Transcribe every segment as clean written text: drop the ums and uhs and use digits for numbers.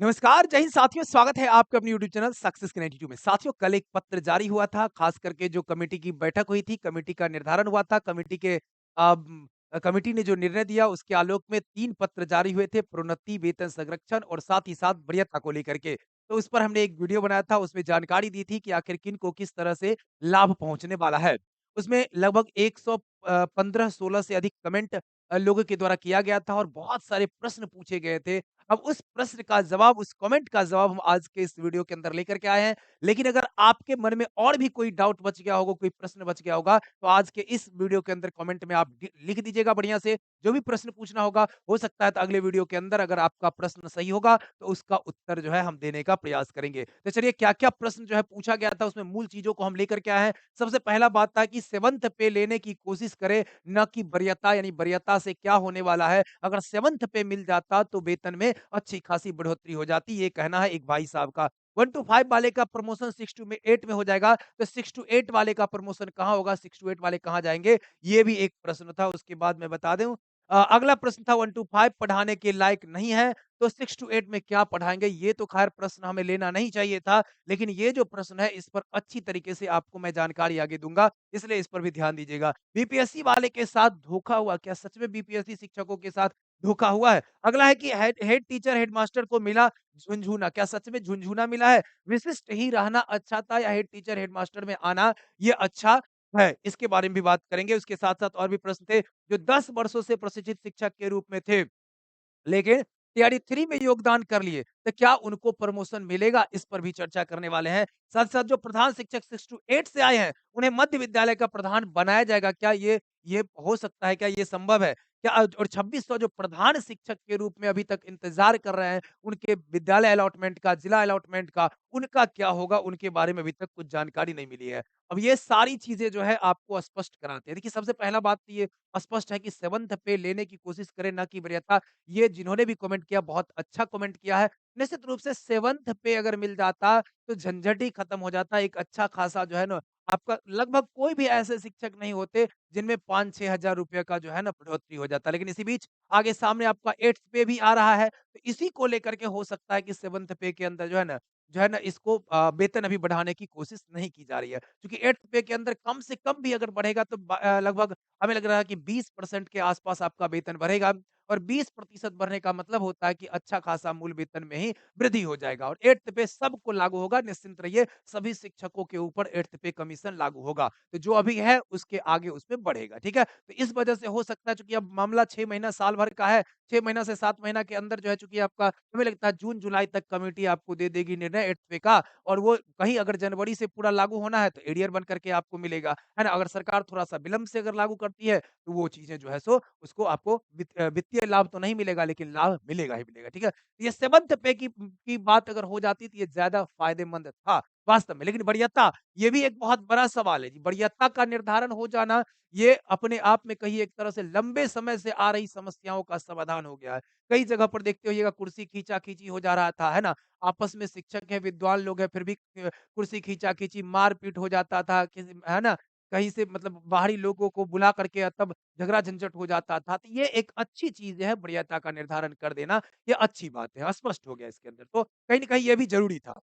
नमस्कार, जय हिंद साथियों, स्वागत है आपका अपने यूट्यूब चैनल सक्सेस के 92 में। साथियों, कल एक पत्र जारी हुआ था, खास करके जो कमेटी की बैठक हुई थी, कमेटी का निर्धारण हुआ था, कमेटी ने जो निर्णय दिया, उसके आलोक में 3 पत्र जारी हुए थे, प्रोन्नति, वेतन संरक्षण और साथ ही साथ वरीयता को लेकर के। तो उस पर हमने एक वीडियो बनाया था, उसमें जानकारी दी थी कि आखिर किनको किस तरह से लाभ पहुँचने वाला है। उसमें लगभग 15-16 से अधिक कमेंट लोगों के द्वारा किया गया था और बहुत सारे प्रश्न पूछे गए थे। अब उस प्रश्न का जवाब, उस कमेंट का जवाब हम आज के इस वीडियो के अंदर लेकर के आए हैं। लेकिन अगर आपके मन में और भी कोई डाउट बच गया होगा, कोई प्रश्न बच गया होगा, तो आज के इस वीडियो के अंदर कमेंट में आप लिख दीजिएगा बढ़िया से। जो भी प्रश्न पूछना होगा, हो सकता है तो अगले वीडियो के अंदर अगर आपका प्रश्न सही होगा, तो उसका उत्तर जो है हम देने का प्रयास करेंगे। तो चलिए क्या-क्या प्रश्न जो है पूछा गया था, उसमें मूल चीज़ों को हम लेकर के आए हैं। सबसे पहला बात था कि 7th पे लेने की कोशिश करें, ना कि वरीयता, यानी वरीयता से क्या होने वाला है। अगर 7th पे मिल जाता तो वेतन में अच्छी खासी बढ़ोतरी हो जाती, ये कहना है एक भाई साहब का। 1 टू 5 वाले का प्रमोशन 6 टू में 8 में हो जाएगा, तो 6 टू 8 वाले का प्रमोशन कहाँ होगा, 6 टू 8 वाले कहाँ जाएँगे? ये भी एक प्रश्न था। उसके बाद मैं बता दूँ, अगला प्रश्न था 1 टू 5 पढ़ाने के लायक नहीं है, तो 6 टू 8 में क्या पढ़ाएँगे? ये तो ख़ैर प्रश्न हमें लेना नहीं चाहिए था, लेकिन ये जो प्रश्न है, इस पर अच्छी तरीके से आपको मैं जानकारी आगे दूँगा, इसलिए इस पर भी ध्यान दीजिएगा। बीपीएससी वाले के साथ धोखा हुआ, क्या सच में बीपीएससी शिक्षकों के साथ धोखा हुआ है? अगला है कि हेड हेड टीचर, हेडमास्टर को मिला झुनझुना, क्या सच में झुनझुना मिला है? विशिष्ट ही रहना अच्छा था या हेड टीचर, हेडमास्टर में आना ये अच्छा है? इसके बारे में भी बात करेंगे। उसके साथ-साथ और भी प्रश्न थे, जो 10 वर्षों से प्रशिक्षित शिक्षक के रूप में थे, लेकिन टीआरई 3 में योगदान कर लिए, तो क्या उनको प्रमोशन मिलेगा? इस पर भी चर्चा करने वाले हैं। साथ-साथ जो प्रधान शिक्षक 6 टू 8 से आए हैं, उन्हें मध्य विद्यालय का प्रधान बनाया जाएगा। क्या ये हो सकता है? क्या ये संभव है? क्या और 2600 जो प्रधान शिक्षक के रूप में अभी तक इंतज़ार कर रहे हैं, उनके विद्यालय अलॉटमेंट का, जिला अलॉटमेंट का, उनका क्या होगा? उनके बारे में अभी तक कुछ जानकारी नहीं मिली है। अब ये सारी चीज़ें जो है आपको स्पष्ट कराते हैं। देखिए, सबसे पहला बात तो ये स्पष्ट है कि 7th पे लेने की कोशिश करें, ना कि वरीयता। ये जिन्होंने भी कमेंट किया, बहुत अच्छा कमेंट किया है। निश्चित रूप से 7th पे अगर मिल जाता तो झंझट ही खत्म हो जाता। एक अच्छा खासा जो है ना, आपका लगभग कोई भी ऐसे शिक्षक नहीं होते जिनमें 5-6 हज़ार रुपए का जो है ना बढ़ोतरी हो जाता। लेकिन इसी बीच आगे सामने आपका 8th पे भी आ रहा है, तो इसी को लेकर के हो सकता है कि 7th पे के अंदर जो है ना इसको वेतन अभी बढ़ाने की कोशिश नहीं की जा रही है। क्योंकि 8th पे के अंदर कम से कम भी अगर बढ़ेगा तो लगभग हमें लग रहा है कि 20% के आस-पास आपका वेतन बढ़ेगा। और 20% बढ़ने का मतलब होता है कि अच्छा खासा मूल वेतन में ही वृद्धि हो जाएगा और 8th पे सबको लागू होगा, निश्चिंत रहिए, सभी शिक्षकों के ऊपर 8th पे कमीशन लागू होगा। तो जो अभी है उसके आगे उसमें बढ़ेगा, ठीक है? तो इस वजह से हो सकता है, चूँकि अब मामला 6 महीना साल भर का है, 6 महीना से 7 महीना के अंदर जो है, चूँकि आपका हमें लगता है जून-जुलाई तक कमेटी आपको दे देगी निर्णय 8th पे का, और वो कहीं अगर जनवरी से पूरा लागू होना है तो एरियर बन करके आपको मिलेगा, है ना? अगर सरकार थोड़ा-सा विलंब से अगर लागू करती है तो वो चीज़ें जो है सो उसको आपको वित्तीय लाभ तो नहीं मिलेगा, लेकिन लाभ मिलेगा ही मिलेगा, ठीक है? ये 7th पे की बात अगर हो जाती तो ये ज़्यादा फ़ायदेमंद था वास्तव में। लेकिन वरीयता, ये भी एक बहुत बड़ा सवाल है जी। वरीयता का निर्धारण हो जाना, ये अपने आप में कहीं एक तरह से लंबे समय से आ रही समस्याओं का समाधान हो गया है। कई जगह पर देखते होइएगा, कुर्सी खींचा-खींची हो जा रहा था, है ना? आपस में शिक्षक हैं, विद्वान लोग हैं, फिर भी कुर्सी खींचा-खींची, मार-पीट हो जाता था, किसी है ना? कहीं से मतलब बाहरी लोगों को बुला करके तब झगड़ा झंझट हो जाता था। तो ये एक अच्छी चीज़ है, वरीयता का निर्धारण कर देना, ये अच्छी बात है, स्पष्ट हो गया इसके अंदर। तो कहीं न कहीं ये भी ज़रूरी था।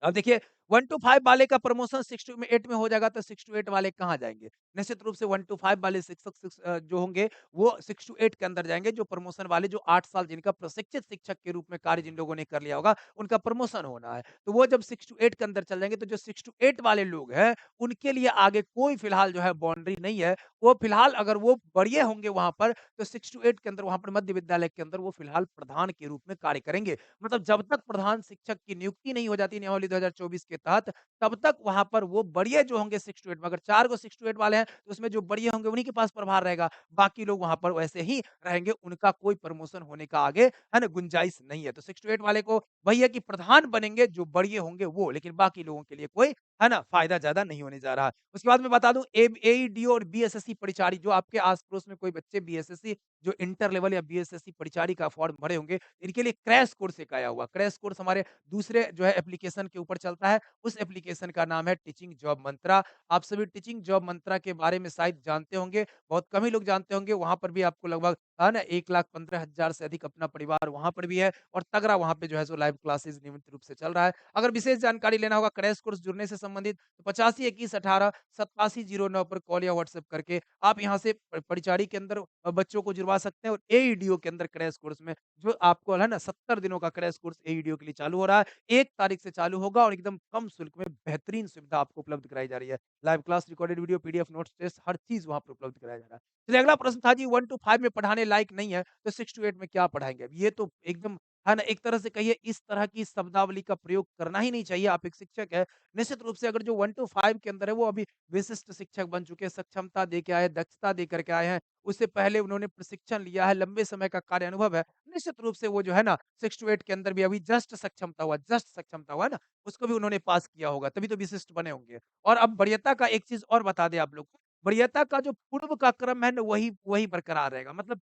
अब देखिए, 1 टू 5 वाले का प्रमोशन 6 टू 8 में हो जाएगा, तो 6 टू 8 वाले कहाँ जाएँगे? निश्चित रूप से 1 टू 5 वाले शिक्षक जो होंगे, वो 6 टू 8 के अंदर जाएँगे, जो प्रमोशन वाले, जो 8 साल जिनका प्रशिक्षित शिक्षक के रूप में कार्य जिन लोगों ने कर लिया होगा, उनका प्रमोशन होना है। तो वो जब 6 टू 8 के अंदर चल जाएँगे, तो जो 6 टू 8 वाले लोग हैं, उनके लिए आगे कोई फिलहाल जो है बाउंड्री नहीं है। वो फिलहाल अगर वो बढ़िया होंगे वहाँ पर, तो 6 टू 8 के अंदर, वहाँ पर मध्य विद्यालय के अंदर वो फिलहाल प्रधान के रूप में कार्य करेंगे। मतलब जब तक प्रधान शिक्षक की नियुक्ति नहीं हो जाती नियमावली 2024 के तहत, तब तक वहाँ पर वो बढ़िया जो होंगे 6 टू 8 में, अगर 4 को 6 टू 8 वाले हैं, तो उसमें जो बढ़िया होंगे उन्हीं के पास प्रभार रहेगा। बाकी लोग वहाँ पर वैसे ही रहेंगे, उनका कोई प्रमोशन होने का आगे, है ना, गुंजाइश नहीं है। तो 6 टू 8 वाले को वही है कि प्रधान बनेंगे जो बढ़िया होंगे वो, लेकिन बाकी लोगों के लिए कोई, है ना, फ़ायदा ज़्यादा नहीं होने जा रहा है। उसके बाद मैं बता दूँ, एईडीओ और बीएसएससी परिचारी, जो आपके आस-पड़ोस में कोई बच्चे बीएसएससी, जो इंटर लेवल या बीएसएससी परिचारी का फॉर्म भरे होंगे, इनके लिए क्रैश कोर्स एक आया हुआ। क्रैश कोर्स हमारे दूसरे जो है एप्लीकेशन के ऊपर चलता है, उस एप्लीकेशन का नाम है टीचिंग जॉब मंत्रा। आप सभी टीचिंग जॉब मंत्रा के बारे में शायद जानते होंगे, बहुत कम ही लोग जानते होंगे। वहाँ पर भी आपको लगभग है ना, 1,15,000 से अधिक अपना परिवार वहाँ पर भी है और तगड़ा वहाँ पे जो है सो लाइव क्लासेस नियमित रूप से चल रहा है। अगर विशेष जानकारी लेना होगा क्रैश कोर्स जुड़ने से संबंधित तो 852118 8709 पर कॉल या व्हाट्सएप करके आप यहाँ से परिचारी के अंदर बच्चों को जुड़वा सकते हैं और एईडीओ के अंदर क्रैश कोर्स में जो आपको है ना 70 दिनों का क्रैश कोर्स एईडीओ के लिए चालू हो रहा है। 1 तारीख से चालू होगा और एकदम कम शुल्क में बेहतरीन सुविधा आपको उपलब्ध कराई जा रही है। Live class, recorded video, PDF notes, test हर चीज़ वहाँ पे उपलब्ध कराया जा रहा है। चलिए अगला प्रश्न था जी 1 टू 5 में पढ़ाने लायक नहीं है, तो 6 टू 8 में क्या पढ़ाएँगे? अब ये तो एकदम है ना, एक तरह से कहिए इस तरह की शब्दावली का प्रयोग करना ही नहीं चाहिए। आप एक शिक्षक हैं, निश्चित रूप से अगर जो 1 टू 5 के अंदर है, वो अभी विशिष्ट शिक्षक बन चुके हैं, सक्षमता दे के आए हैं, दक्षता दे करके आए हैं। उससे पहले उन्होंने प्रशिक्षण लिया है, लंबे समय का कार्य अनुभव है। निश्चित रूप से वो जो है ना 6 टू 8 के अंदर भी अभी जस्ट सक्षमता हुआ है ना, उसको भी उन्होंने पास किया होगा, तभी तो विशिष्ट बने होंगे। और अब वरीयता का एक चीज़ और बता दें आप लोग को, वरीयता का जो पूर्व का क्रम है ना, वही वही बरकरार रहेगा। मतलब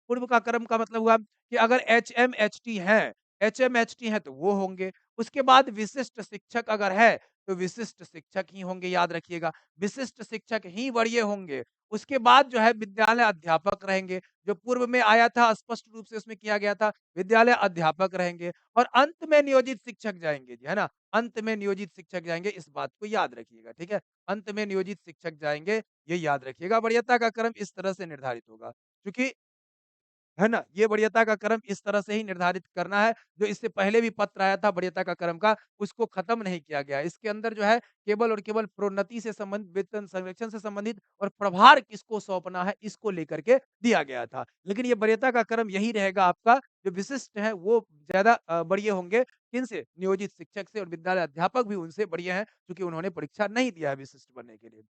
पूर्व का क्रम का मतलब हुआ कि अगर एचएमएचटी हैं तो वो होंगे। उसके बाद विशिष्ट शिक्षक अगर है, तो विशिष्ट शिक्षक ही होंगे, याद रखिएगा। विशिष्ट शिक्षक ही वरीय होंगे। उसके बाद जो है विद्यालय अध्यापक रहेंगे। जो पूर्व में आया था स्पष्ट रूप से उसमें किया गया था, विद्यालय अध्यापक रहेंगे और अंत में नियोजित शिक्षक जाएँगे जी, है ना? अंत में नियोजित शिक्षक जाएँगे, इस बात को याद रखिएगा, ठीक है? अंत में नियोजित शिक्षक जाएँगे, ये याद रखिएगा। वरीयता का क्रम इस तरह से निर्धारित होगा। क्योंकि है ना? ये वरीयता का क्रम इस तरह से ही निर्धारित करना है, जो इससे पहले भी पत्र आया था वरीयता का क्रम का, उसको खत्म नहीं किया गया है। इसके अंदर जो है केवल और केवल प्रोन्नति से संबंधित, वेतन संरक्षण से संबंधित और प्रभार किसको सौंपना है, इसको लेकर के दिया गया था। लेकिन ये वरीयता का क्रम यही रहेगा आपका, जो विशिष्ट है वो ज़्यादा वरीय होंगे, किनसे? नियोजित शिक्षक से और विद्यालय अध्यापक भी उनसे वरीय हैं, क्योंकि उन्होंने परीक्षा नहीं दिया है विशिष्ट बनने के लिए।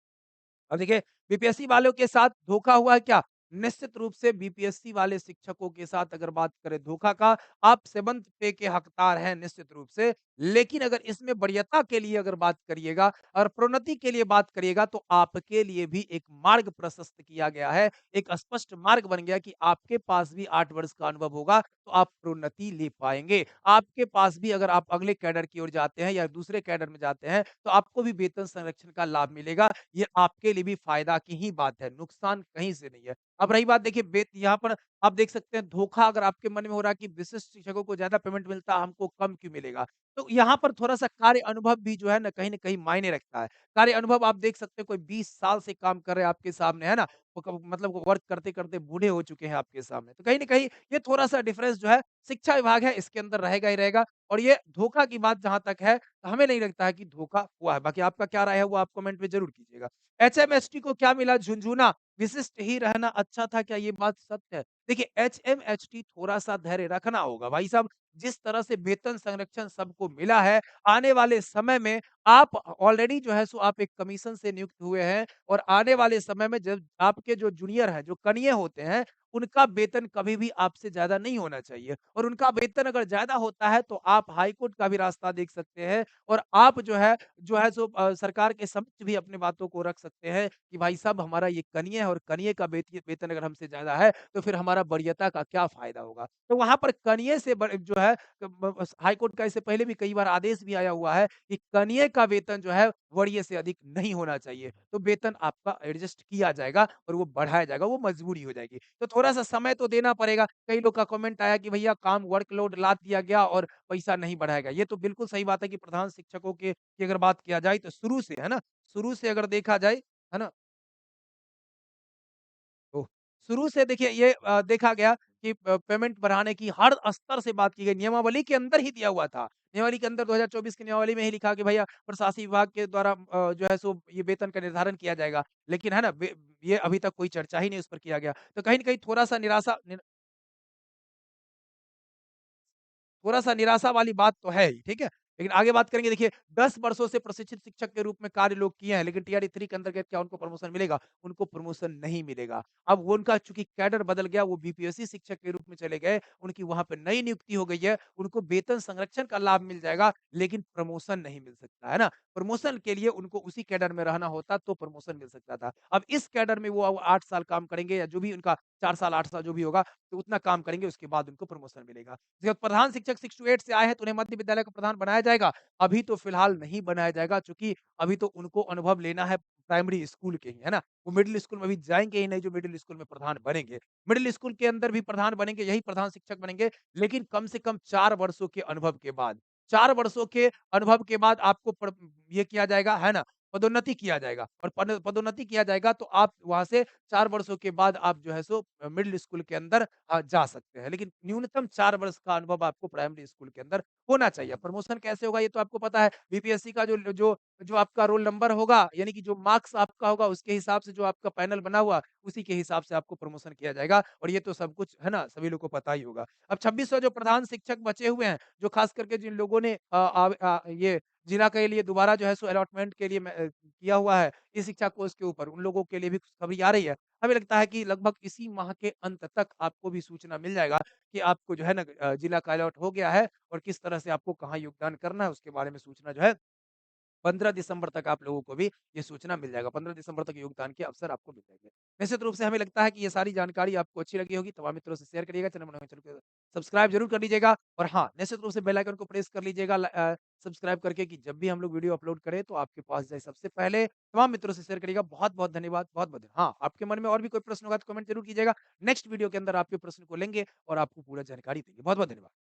अब देखिए बीपीएससी वालों के साथ धोखा हुआ है क्या? निश्चित रूप से बीपीएससी वाले शिक्षकों के साथ अगर बात करें धोखा का, आप 7th पे के हकदार हैं निश्चित रूप से। लेकिन अगर इसमें वरीयता के लिए अगर बात करिएगा और प्रोन्नति के लिए बात करिएगा तो आपके लिए भी एक मार्ग प्रशस्त किया गया है। एक स्पष्ट मार्ग बन गया कि आपके पास भी 8 वर्ष का अनुभव होगा तो आप प्रोन्नति ले पाएँगे। आपके पास भी अगर आप अगले कैडर की ओर जाते हैं या दूसरे कैडर में जाते हैं तो आपको भी वेतन संरक्षण का लाभ मिलेगा। ये आपके लिए भी फ़ायदा की ही बात है, नुकसान कहीं से नहीं है। अब रही बात देखिए यहाँ पर आप देख सकते हैं धोखा अगर आपके मन में हो रहा है कि विशिष्ट शिक्षकों को ज़्यादा पेमेंट मिलता है, हमको कम क्यों मिलेगा? तो यहाँ पर थोड़ा-सा कार्य अनुभव भी जो है ना कहीं न कहीं मायने रखता है। कार्य अनुभव आप देख सकते हैं कोई 20 साल से काम कर रहे हैं आपके सामने, है ना? वो क मतलब वो वर्क करते-करते बूढ़े हो चुके हैं आपके सामने। तो कहीं न कहीं ये थोड़ा-सा डिफरेंस जो है शिक्षा विभाग है इसके अंदर रहेगा ही रहेगा और ये धोखा की बात जहाँ तक है, हमें नहीं लगता है कि धोखा हुआ है। बाकी आपका क्या राय है वो आप कमेंट में ज़रूर कीजिएगा। एचएमएसटी को क्या मिला? झुनझुना, विशिष्ट ही रहना अच्छा था, क्या ये बात सत्य है? देखिए एचएमएचटी थोड़ा-सा धैर्य रखना होगा भाई साहब, जिस तरह से वेतन संरक्षण सबको मिला है, आने वाले समय में आप ऑलरेडी जो है सो आप एक कमीशन से नियुक्त हुए हैं और आने वाले समय में जब आपके जो जूनियर हैं, जो कनिये होते हैं, उनका वेतन कभी भी आपसे ज़्यादा नहीं होना चाहिए और उनका वेतन अगर ज़्यादा होता है, तो आप हाई कोर्ट का भी रास्ता देख सकते हैं और आप जो है सो सरकार के समक्ष भी अपनी बातों को रख सकते हैं कि भाई साहब हमारा ये कनिये है और कनिये का वेतन अगर हमसे ज़्यादा है, तो फिर हमारा वरीयता का क्या फ़ायदा होगा? तो वहाँ पर कनिये से जो है हाई कोर्ट का इससे पहले भी कई बार आदेश भी आया हुआ है कि कनिये का वेतन जो है वरीय से अधिक नहीं होना चाहिए। तो वेतन आपका एडजस्ट किया जाएगा और वो बढ़ाया जाएगा, वो मजबूरी हो जाएगी। तो थोड़ा-सा समय तो देना पड़ेगा। कई लोग का कमेंट आया कि भैया काम वर्कलोड लाद दिया गया और पैसा नहीं बढ़ाएगा। ये तो बिल्कुल सही बात है कि प्रधान शिक्षकों की अगर बात किया जाए तो शुरू से, है ना? शुरू से अगर देखा जाए, है ना? तो शुरू से देखिए ये देखा गया कि पेमेंट बढ़ाने की हर स्तर से बात की गई, नियमावली के अंदर ही दिया हुआ था। नियमावली के अंदर 2024 की नियमावली में ही लिखा कि भैया प्रशासनिक विभाग के द्वारा जो है सो ये वेतन का निर्धारण किया जाएगा। लेकिन है ना ये अभी तक कोई चर्चा ही नहीं उस पर किया गया। तो कहीं न कहीं थोड़ा-सा निराशा वाली बात तो है ही, ठीक है? लेकिन आगे बात करेंगे देखिए 10 वर्षों से प्रशिक्षित शिक्षक के रूप में कार्य लोग किए हैं, लेकिन टीआरई 3 के अंतर्गत क्या उनको प्रमोशन मिलेगा? उनको प्रमोशन नहीं मिलेगा। अब वो उनका चूँकि कैडर बदल गया, वो बीपीएससी शिक्षक के रूप में चले गए, उनकी वहाँ पे नई नियुक्ति हो गई है, उनको वेतन संरक्षण का लाभ मिल जाएगा, लेकिन प्रमोशन नहीं मिल सकता, है ना? प्रमोशन के लिए उनको उसी कैडर में रहना होता, तो प्रमोशन मिल सकता था। अब इस कैडर में वो 8 साल काम करेंगे या जो भी उनका 4 साल, 8 साल जो भी होगा, तो उतना काम करेंगे, उसके बाद उनको प्रमोशन मिलेगा। जब प्रधान शिक्षक 6 टू 8 से आए हैं, तो उन्हें मध्य विद्यालय का प्रधान बनाया जाएगा। अभी तो फिलहाल नहीं बनाया जाएगा, चूँकि अभी तो उनको अनुभव लेना है प्राइमरी स्कूल के ही, है ना? वो मिडल स्कूल में भी जाएँगे ही नहीं जो मिडल स्कूल में प्रधान बनेंगे। मिडल स्कूल के अंदर भी प्रधान बनेंगे, यही प्रधान शिक्षक बनेंगे, लेकिन कम से कम 4 वर्षों के अनुभव के बाद। 4 वर्षों के अनुभव के बाद आपको ये किया जाएगा, है ना? पदोन्नति किया जाएगा और पदोन्नति किया जाएगा तो आप वहाँ से 4 वर्षों के बाद आप जो है सो मिडल स्कूल के अंदर जा सकते हैं। लेकिन न्यूनतम 4 वर्ष का अनुभव आपको प्राइमरी स्कूल के अंदर होना चाहिए। प्रमोशन कैसे होगा ये तो आपको पता है। बीपीएससी का जो जो जो आपका रोल नंबर होगा, यानी कि जो मार्क्स आपका होगा उसके हिसाब से जो आपका पैनल बना हुआ, उसी के हिसाब से आपको प्रमोशन किया जाएगा और ये तो सब कुछ है ना, सभी लोग को पता ही होगा। अब 2600 जो प्रधान शिक्षक बचे हुए हैं, जो खास करके जिन लोगों ने ये जिला के लिए दोबारा जो है सो अलॉटमेंट के लिए किया हुआ है, इस शिक्षा कोर्स के ऊपर, उन लोगों के लिए भी खुशखबरी आ रही है। हमें लगता है कि लगभग इसी माह के अंत तक आपको भी सूचना मिल जाएगा कि आपको जो है ना जिला का अलॉट हो गया है और किस तरह से आपको कहाँ योगदान करना है, उसके बारे में सूचना जो है 15 दिसंबर तक आप लोगों को भी ये सूचना मिल जाएगा। 15 दिसंबर तक योगदान के अवसर आपको मिल जाएँगे। निश्चित रूप से हमें लगता है कि ये सारी जानकारी आपको अच्छी लगी होगी, तमाम मित्रों से शेयर करिएगा, चैनल को सब्सक्राइब ज़रूर कर लीजिएगा और हाँ, निश्चित रूप से बेल आइकन को प्रेस कर लीजिएगा सब्सक्राइब करके कि जब भी हम लोग वीडियो अपलोड करें तो आपके पास जाए सबसे पहले। तमाम मित्रों से शेयर करिएगा। बहुत-बहुत धन्यवाद, बहुत-बहुत हाँ, आपके मन में और भी कोई प्रश्न होगा तो कमेंट ज़रूर कीजिएगा। नेक्स्ट वीडियो के अंदर आपके प्रश्न को लेंगे और आपको पूरा जानकारी देंगे। बहुत-बहुत धन्यवाद।